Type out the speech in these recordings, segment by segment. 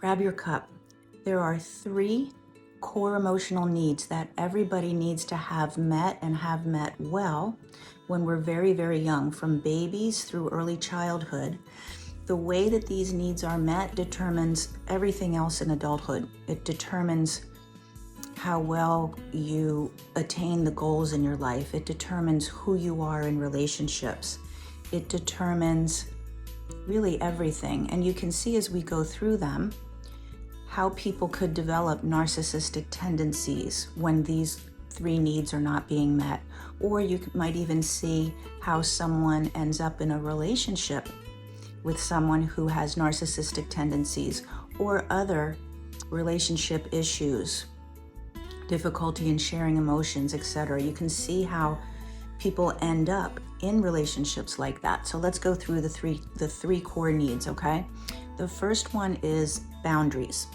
grab your cup. There are 3 core emotional needs that everybody needs to have met and have met well when we're very, very young, from babies through early childhood. The way that these needs are met determines everything else in adulthood. It determines how well you attain the goals in your life. It determines who you are in relationships. It determines really everything. And you can see as we go through them how people could develop narcissistic tendencies when these 3 needs are not being met. Or you might even see how someone ends up in a relationship with someone who has narcissistic tendencies or other relationship issues, difficulty in sharing emotions, etc. You can see how people end up in relationships like that. So let's go through the three core needs, okay? The first one is boundaries.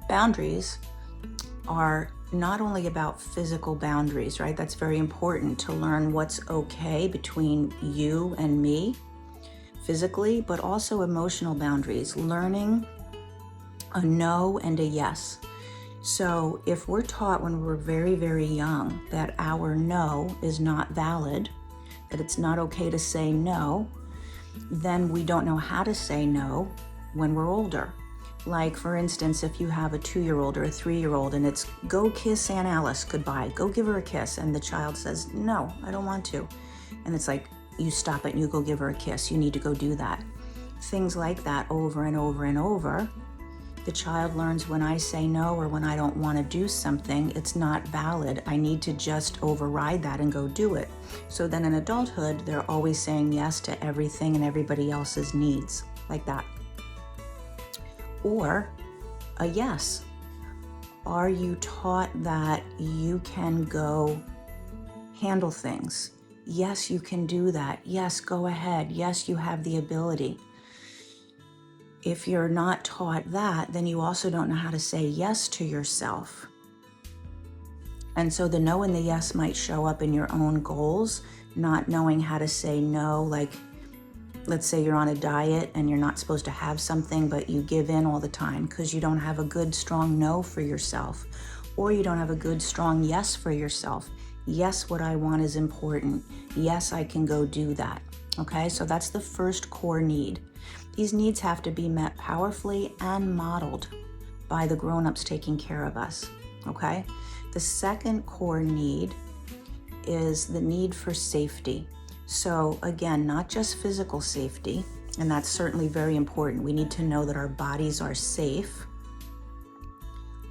Boundaries are not only about physical boundaries, right? That's very important to learn what's okay between you and me physically, but also emotional boundaries, learning a no and a yes. So if we're taught when we're very, very young that our no is not valid, that it's not okay to say no, then we don't know how to say no when we're older. Like, for instance, if you have a 2-year-old or a 3-year-old and it's go kiss Aunt Alice goodbye, go give her a kiss, and the child says, no, I don't want to. And it's like, you stop it and you go give her a kiss. You need to go do that. Things like that over and over and over. The child learns when I say no or when I don't want to do something, it's not valid. I need to just override that and go do it. So then in adulthood, they're always saying yes to everything and everybody else's needs, like that. Or a yes. Are you taught that you can go handle things? Yes, you can do that. Yes, go ahead. Yes, you have the ability. If you're not taught that, then you also don't know how to say yes to yourself. And so the no and the yes might show up in your own goals, not knowing how to say no. Like, let's say you're on a diet and you're not supposed to have something, but you give in all the time because you don't have a good, strong no for yourself, or you don't have a good, strong yes for yourself. Yes, what I want is important. Yes, I can go do that. Okay, so that's the first core need. These needs have to be met powerfully and modeled by the grown-ups taking care of us, okay? The second core need is the need for safety. So again, not just physical safety, and that's certainly very important. We need to know that our bodies are safe,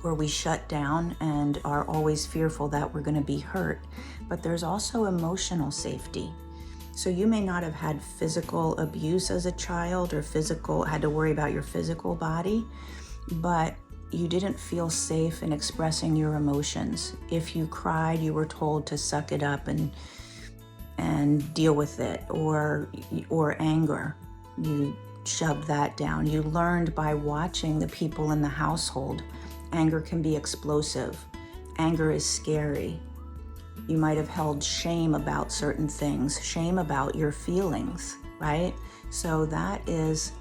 or we shut down and are always fearful that we're going to be hurt. But there's also emotional safety. So you may not have had physical abuse as a child or had to worry about your physical body, but you didn't feel safe in expressing your emotions. If you cried, you were told to suck it up and deal with it, or anger, you shoved that down. You learned by watching the people in the household. Anger can be explosive. Anger is scary. You might have held shame about certain things, shame about your feelings, right? So that is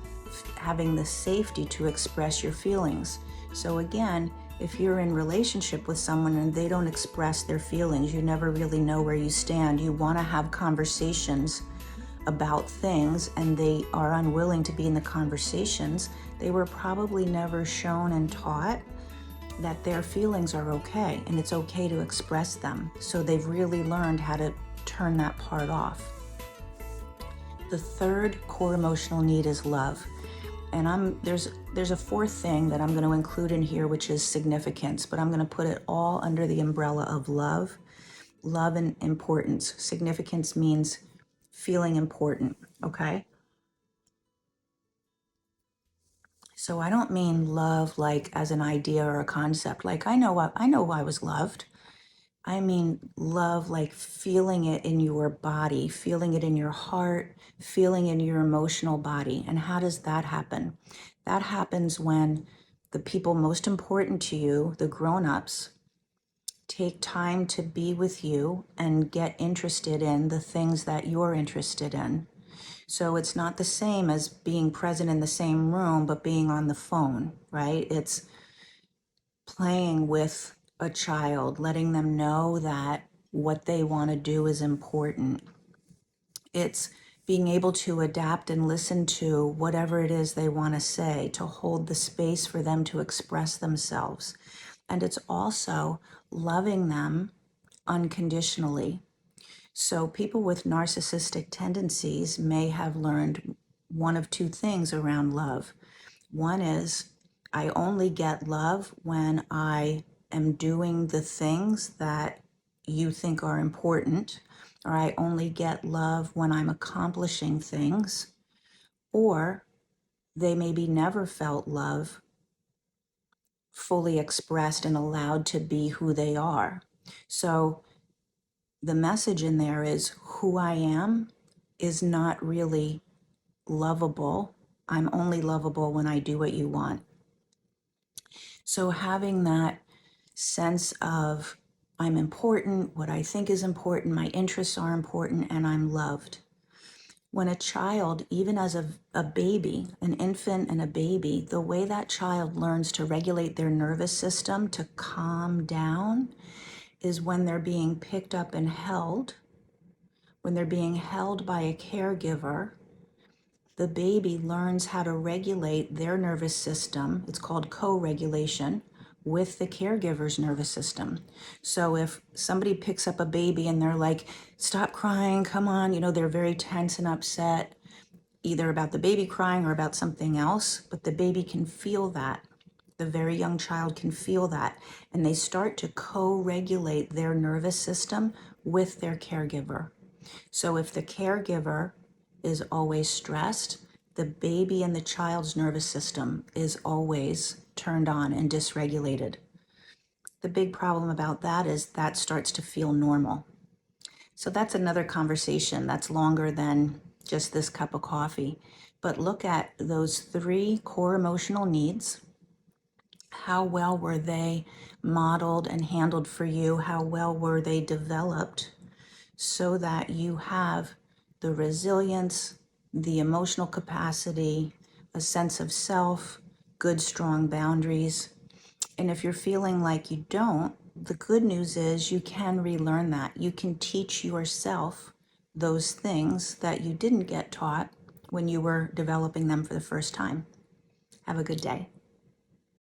having the safety to express your feelings. So again, if you're in relationship with someone and they don't express their feelings, you never really know where you stand. You want to have conversations about things and they are unwilling to be in the conversations. They were probably never shown and taught that their feelings are okay and it's okay to express them. So they've really learned how to turn that part off. The third core emotional need is love. And there's a fourth thing that I'm going to include in here, which is significance, but I'm going to put it all under the umbrella of love and importance. Significance means feeling important, okay? So I don't mean love like as an idea or a concept. Like I know I was loved. I mean love like feeling it in your body, feeling it in your heart, feeling in your emotional body. And how does that happen? That happens when the people most important to you, the grown-ups, take time to be with you and get interested in the things that you're interested in. So it's not the same as being present in the same room, but being on the phone, right? It's playing with a child, letting them know that what they want to do is important. It's being able to adapt and listen to whatever it is they want to say, to hold the space for them to express themselves. And it's also loving them unconditionally. So people with narcissistic tendencies may have learned one of two things around love. One is, I only get love when I am doing the things that you think are important, or I only get love when I'm accomplishing things, or they maybe never felt love fully expressed and allowed to be who they are. So the message in there is, who I am is not really lovable. I'm only lovable when I do what you want. So having that sense of, I'm important, what I think is important, my interests are important, and I'm loved. When a child, even as a baby, an infant and a baby, the way that child learns to regulate their nervous system to calm down is when they're being picked up and held, when they're being held by a caregiver. The baby learns how to regulate their nervous system. It's called co-regulation with the caregiver's nervous system. So if somebody picks up a baby and they're like, stop crying, come on, they're very tense and upset, either about the baby crying or about something else, but the baby can feel that. The very young child can feel that. And they start to co-regulate their nervous system with their caregiver. So if the caregiver is always stressed, the baby and the child's nervous system is always turned on and dysregulated. The big problem about that is that starts to feel normal. So that's another conversation that's longer than just this cup of coffee. But look at those 3 core emotional needs. How well were they modeled and handled for you? How well were they developed so that you have the resilience, the emotional capacity, a sense of self, good, strong boundaries? And if you're feeling like you don't, the good news is you can relearn that. You can teach yourself those things that you didn't get taught when you were developing them for the first time. Have a good day.